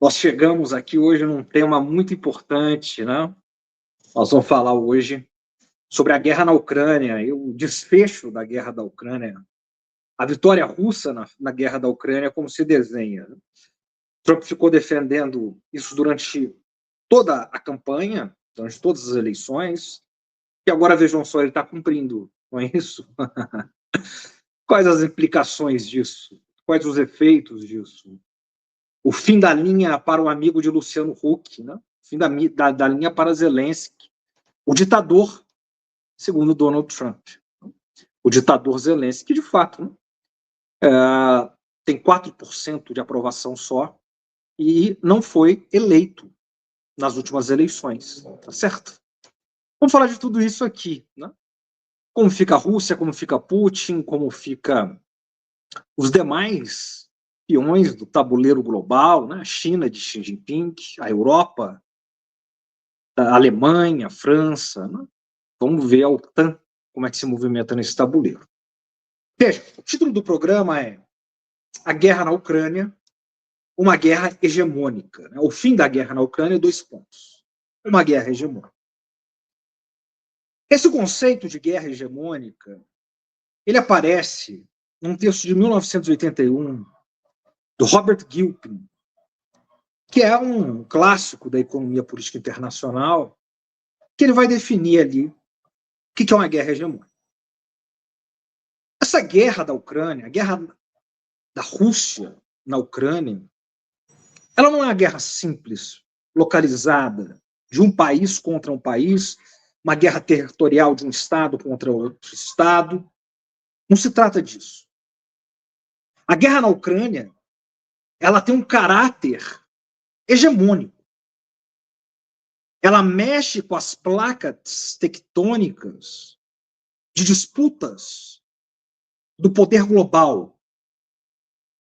Nós chegamos aqui hoje num tema muito importante, né? Nós vamos falar hoje sobre a guerra na Ucrânia e o desfecho da guerra da Ucrânia, a vitória russa na guerra da Ucrânia, como se desenha. Trump ficou defendendo isso durante toda a campanha, durante todas as eleições, e agora, vejam só, ele está cumprindo, não é isso? Quais as implicações disso? Quais os efeitos disso? O fim da linha para o amigo de Luciano Huck, né? O fim da linha para Zelensky, o ditador, segundo Donald Trump. O ditador Zelensky, que de fato, né, tem 4% de aprovação só e não foi eleito nas últimas eleições, tá certo? Vamos falar de tudo isso aqui, né? Como fica a Rússia, como fica Putin, como fica os demais peões do tabuleiro global, né? A China de Xi Jinping, a Europa, a Alemanha, a França, né? Vamos ver a OTAN, como é que se movimenta nesse tabuleiro. Veja, o título do programa é A Guerra na Ucrânia, uma guerra hegemônica. Né? O fim da guerra na Ucrânia, 2 pontos. Uma guerra hegemônica. Esse conceito de guerra hegemônica, ele aparece num texto de 1981, do Robert Gilpin, que é um clássico da economia política internacional, que ele vai definir ali o que é uma guerra hegemônica. Essa guerra da Ucrânia, a guerra da Rússia na Ucrânia, ela não é uma guerra simples, localizada, de um país contra um país, uma guerra territorial de um Estado contra outro Estado. Não se trata disso. A guerra na Ucrânia, ela tem um caráter hegemônico. Ela mexe com as placas tectônicas de disputas do poder global,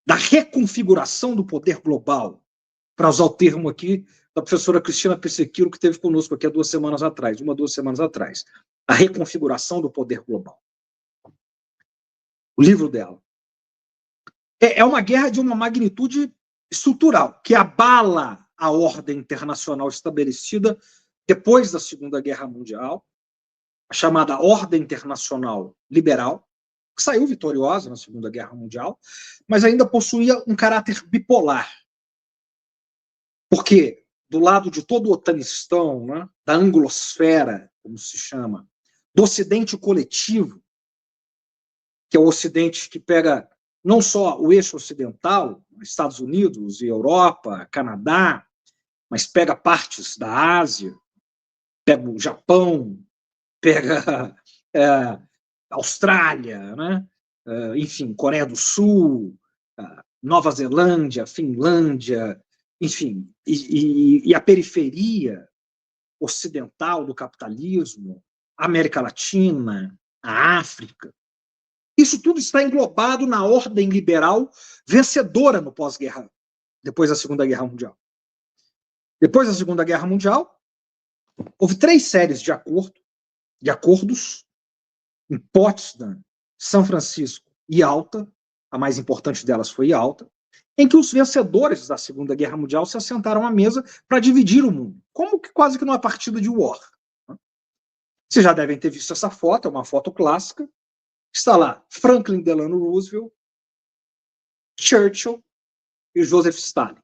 da reconfiguração do poder global, para usar o termo aqui da professora Cristina Pessequiro, que esteve conosco aqui há 2 semanas atrás, 2 semanas atrás. A reconfiguração do poder global. O livro dela. É uma guerra de uma magnitude estrutural, que abala a ordem internacional estabelecida depois da Segunda Guerra Mundial, a chamada Ordem Internacional Liberal, que saiu vitoriosa na Segunda Guerra Mundial, mas ainda possuía um caráter bipolar. Porque, do lado de todo o otanistão, né, da anglosfera, como se chama, do ocidente coletivo, que é o ocidente que pega não só o eixo ocidental, Estados Unidos e Europa, Canadá, mas pega partes da Ásia, pega o Japão, pega Austrália, né? Enfim, Coreia do Sul, Nova Zelândia, Finlândia, enfim, e a periferia ocidental do capitalismo, a América Latina, a África. Isso tudo está englobado na ordem liberal vencedora no pós-guerra, depois da Segunda Guerra Mundial. Depois da Segunda Guerra Mundial, houve 3 séries de acordos em Potsdam, São Francisco e Yalta, a mais importante delas foi Yalta, em que os vencedores da Segunda Guerra Mundial se assentaram à mesa para dividir o mundo, como que quase que numa partida de war. Vocês já devem ter visto essa foto, é uma foto clássica. Está lá Franklin Delano Roosevelt, Churchill e Joseph Stalin.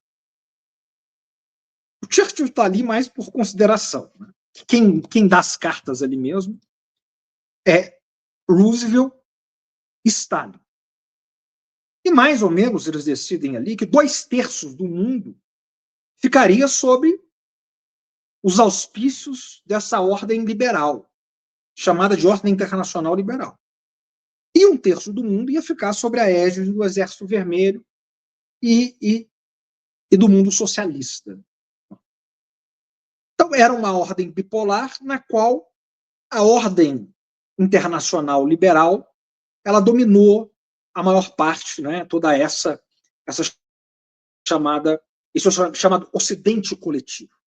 O Churchill está ali mais por consideração. Né? Quem dá as cartas ali mesmo é Roosevelt e Stalin. E mais ou menos eles decidem ali que 2/3 do mundo ficaria sob os auspícios dessa ordem liberal, chamada de Ordem Internacional Liberal. E 1/3 do mundo ia ficar sob a égide do Exército Vermelho e do mundo socialista. Então, era uma ordem bipolar na qual a ordem internacional liberal ela dominou a maior parte, né, toda essa chamada, isso é chamado Ocidente coletivo.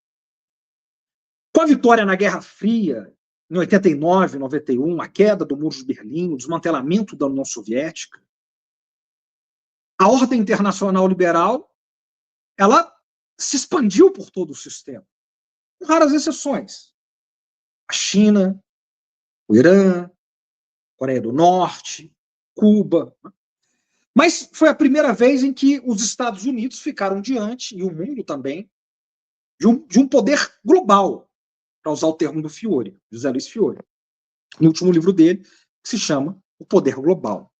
Com a vitória na Guerra Fria, em 89, 91, a queda do Muro de Berlim, o desmantelamento da União Soviética, a ordem internacional liberal, ela se expandiu por todo o sistema, com raras exceções. A China, o Irã, Coreia do Norte, Cuba. Mas foi a primeira vez em que os Estados Unidos ficaram diante, e o mundo também, de um poder global, para usar o termo do Fiore, José Luiz Fiore, no último livro dele, que se chama O Poder Global.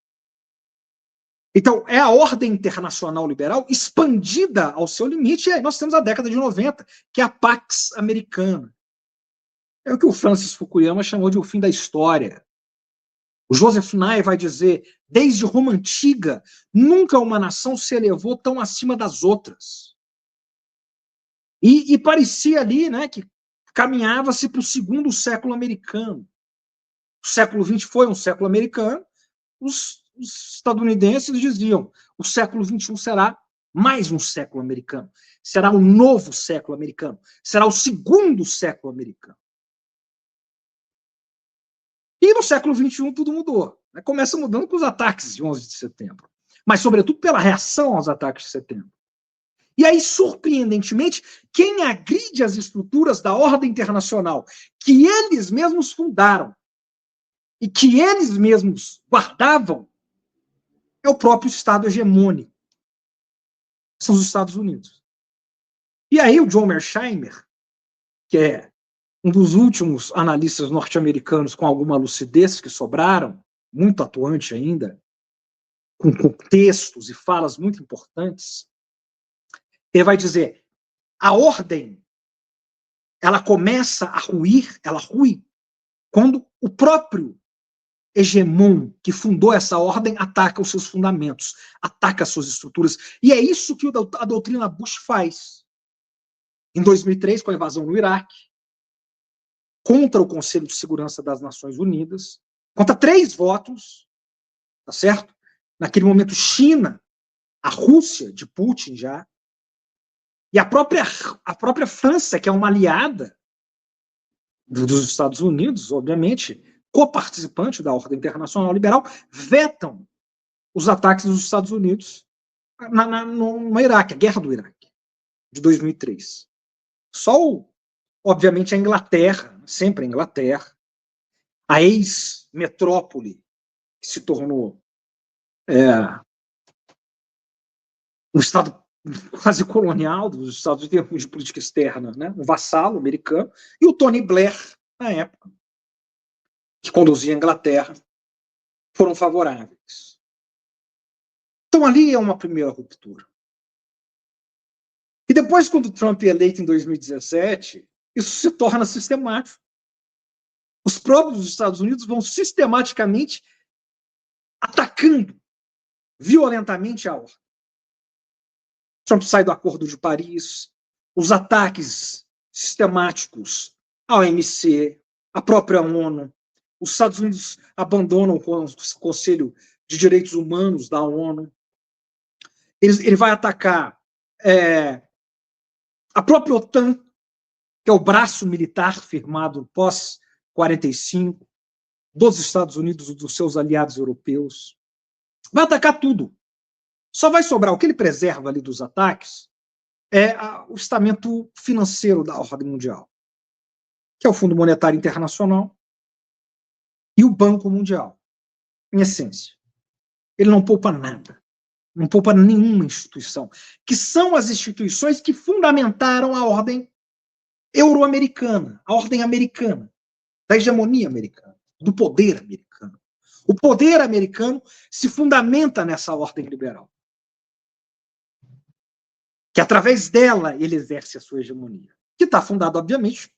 Então, é a ordem internacional liberal expandida ao seu limite, e aí nós temos a década de 90, que é a Pax Americana. É o que o Francis Fukuyama chamou de o fim da história. O Joseph Nye vai dizer, desde Roma Antiga, nunca uma nação se elevou tão acima das outras. E parecia ali, né, que caminhava-se para o segundo século americano. O século XX foi um século americano, os estadunidenses diziam, o século XXI será mais um século americano, será um novo século americano, será o segundo século americano. E no século XXI tudo mudou. Começa mudando com os ataques de 11 de setembro, mas sobretudo pela reação aos ataques de setembro. E aí, surpreendentemente, quem agride as estruturas da ordem internacional que eles mesmos fundaram e que eles mesmos guardavam é o próprio Estado hegemônico. São os Estados Unidos. E aí o John Mearsheimer, que é um dos últimos analistas norte-americanos com alguma lucidez que sobraram, muito atuante ainda, com textos e falas muito importantes, ele vai dizer, a ordem, ela começa a ruir, ela rui, quando o próprio hegemon que fundou essa ordem ataca os seus fundamentos, ataca as suas estruturas. E é isso que a doutrina Bush faz. Em 2003, com a invasão no Iraque, contra o Conselho de Segurança das Nações Unidas, contra 3 votos, tá certo? Naquele momento, China, a Rússia de Putin já, e a própria França, que é uma aliada dos Estados Unidos, obviamente, coparticipante da ordem internacional liberal, vetam os ataques dos Estados Unidos no Iraque, a guerra do Iraque, de 2003. Só, obviamente, a Inglaterra, sempre a Inglaterra, a ex-metrópole, que se tornou um Estado quase colonial dos Estados Unidos, em termos de política externa, né? Um vassalo americano, e o Tony Blair, na época, que conduzia a Inglaterra, foram favoráveis. Então, ali é uma primeira ruptura. E depois, quando Trump é eleito em 2017, isso se torna sistemático. Os próprios Estados Unidos vão sistematicamente atacando violentamente a ordem. Trump sai do Acordo de Paris, os ataques sistemáticos à OMC, à própria ONU. Os Estados Unidos abandonam o Conselho de Direitos Humanos da ONU. Ele vai atacar a própria OTAN, que é o braço militar firmado pós-45 dos Estados Unidos e dos seus aliados europeus. Vai atacar tudo. Só vai sobrar o que ele preserva ali dos ataques é o estamento financeiro da ordem mundial, que é o Fundo Monetário Internacional e o Banco Mundial, em essência. Ele não poupa nada, não poupa nenhuma instituição, que são as instituições que fundamentaram a ordem euro-americana, a ordem americana, da hegemonia americana, do poder americano. O poder americano se fundamenta nessa ordem liberal, que através dela ele exerce a sua hegemonia, que está fundada, obviamente,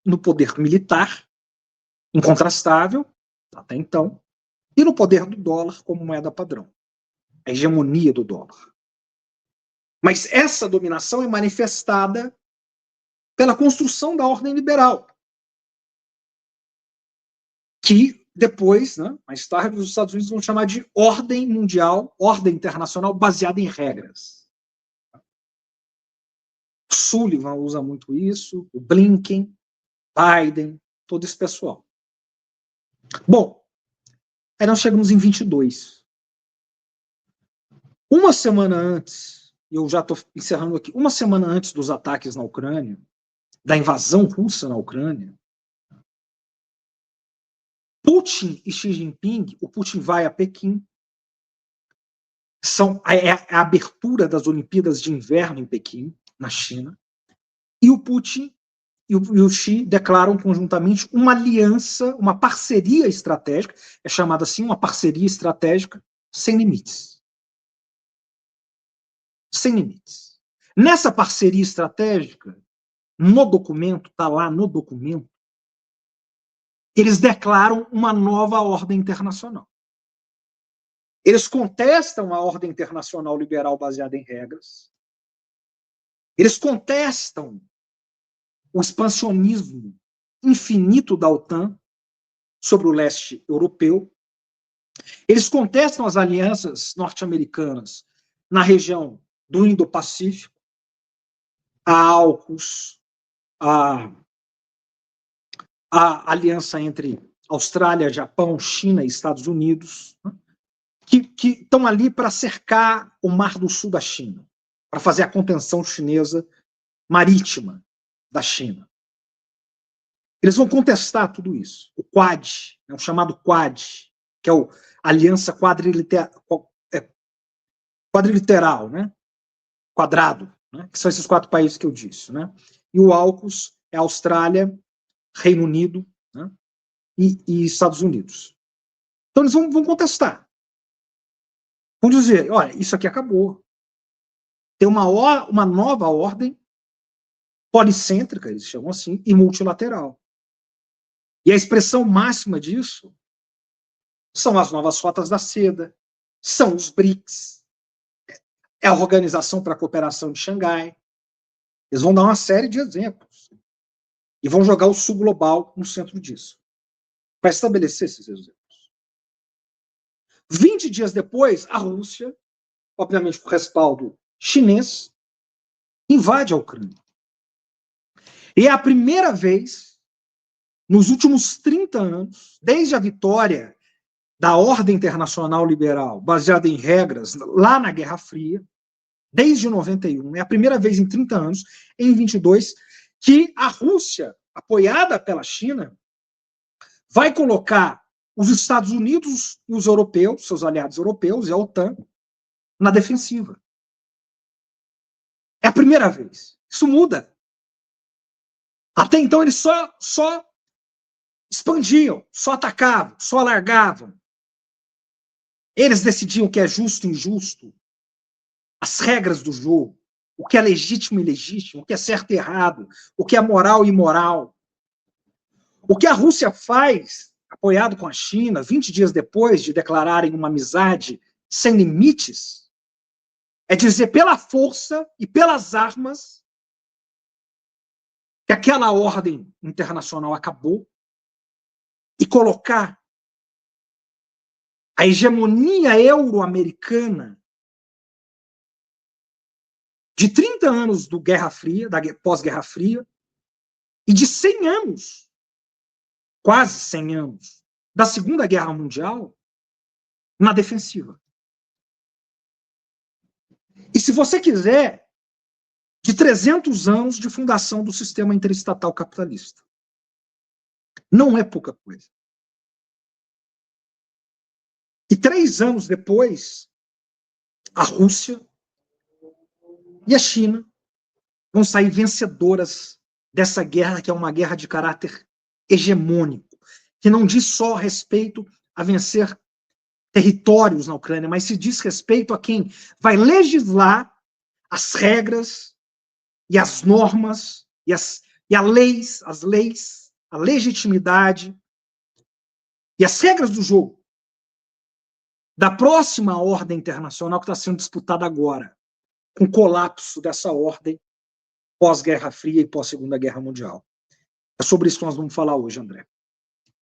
no poder militar, incontrastável, até então, e no poder do dólar como moeda padrão, a hegemonia do dólar. Mas essa dominação é manifestada pela construção da ordem liberal, que depois, né, mais tarde, os Estados Unidos vão chamar de ordem mundial, ordem internacional baseada em regras. Sullivan usa muito isso, o Blinken, Biden, todo esse pessoal. Bom, aí nós chegamos em 22. Uma semana antes e eu já estou encerrando aqui, uma semana antes dos ataques na Ucrânia, da invasão russa na Ucrânia, Putin e Xi Jinping, o Putin vai a Pequim, é a abertura das Olimpíadas de Inverno em Pequim, na China, e o Putin e o Xi declaram conjuntamente uma aliança, uma parceria estratégica, é chamada assim, uma parceria estratégica sem limites. Sem limites. Nessa parceria estratégica, no documento, está lá no documento, eles declaram uma nova ordem internacional. Eles contestam a ordem internacional liberal baseada em regras. Eles contestam o expansionismo infinito da OTAN sobre o leste europeu. Eles contestam as alianças norte-americanas na região do Indo-Pacífico, a AUKUS, a aliança entre Austrália, Japão, China e Estados Unidos, que estão ali para cercar o Mar do Sul da China, para fazer a contenção chinesa marítima da China. Eles vão contestar tudo isso. O Quad, o chamado Quad, que é a aliança quadriliteral, né? Quadrado, né? Que são esses 4 países que eu disse. Né? E o AUKUS é Austrália, Reino Unido, né? e Estados Unidos. Então eles vão contestar. Vão dizer, olha, isso aqui acabou. Tem uma nova ordem policêntrica, eles chamam assim, e multilateral. E a expressão máxima disso são as novas rotas da seda, são os BRICS, é a Organização para a Cooperação de Xangai. Eles vão dar uma série de exemplos e vão jogar o sul global no centro disso, para estabelecer esses exemplos. 20 dias depois, a Rússia, obviamente com respaldo chinês, invade a Ucrânia. E é a primeira vez, nos últimos 30 anos, desde a vitória da ordem internacional liberal, baseada em regras, lá na Guerra Fria, desde 91, é a primeira vez em 30 anos, em 22, que a Rússia, apoiada pela China, vai colocar os Estados Unidos e os europeus, seus aliados europeus e a OTAN, na defensiva. É a primeira vez. Isso muda. Até então eles só expandiam, só atacavam, só alargavam. Eles decidiam o que é justo e injusto, as regras do jogo, o que é legítimo e ilegítimo, o que é certo e errado, o que é moral e imoral. O que a Rússia faz, apoiado com a China, 20 dias depois de declararem uma amizade sem limites, é dizer pela força e pelas armas que aquela ordem internacional acabou e colocar a hegemonia euro-americana de 30 anos do Guerra Fria, da pós-Guerra Fria, e de 100 anos, quase 100 anos, da Segunda Guerra Mundial, na defensiva. E se você quiser, de 300 anos de fundação do sistema interestatal capitalista. Não é pouca coisa. E 3 anos depois, a Rússia e a China vão sair vencedoras dessa guerra, que é uma guerra de caráter hegemônico, que não diz só respeito a vencer territórios na Ucrânia, mas se diz respeito a quem vai legislar as regras e as normas e as leis, a legitimidade e as regras do jogo da próxima ordem internacional que está sendo disputada agora, com o colapso dessa ordem pós-Guerra Fria e pós-Segunda Guerra Mundial. É sobre isso que nós vamos falar hoje, André.